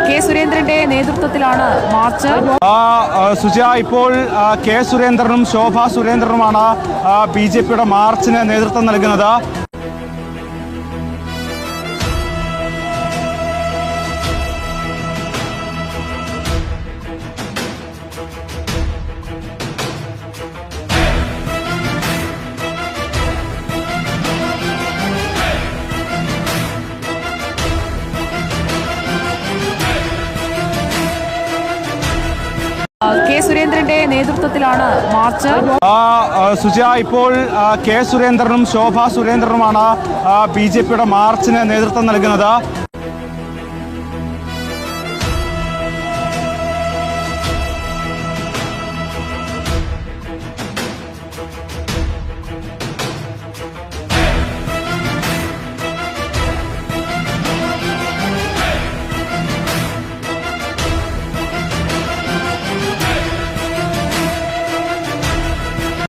K സുരേന്ദ്രന്റെ നേതൃത്വത്തിലാണ് March. Suja, ഇപ്പോൾ കെ സുരേന്ദ്രനും ശോഭാ സുരേന്ദ്രനുമാണ് BJPയുടെ മാർച്ചിന് നേതൃത്വം നൽകുന്നത്. കെ സുരേന്ദ്രന്റെ നേതൃത്വത്തിലാണ് മാർച്ച്. സുജ, ഇപ്പോൾ കെ സുരേന്ദ്രനും ശോഭാ സുരേന്ദ്രനുമാണ് BJPയുടെ മാർച്ചിന് നേതൃത്വം നൽകുന്നത്.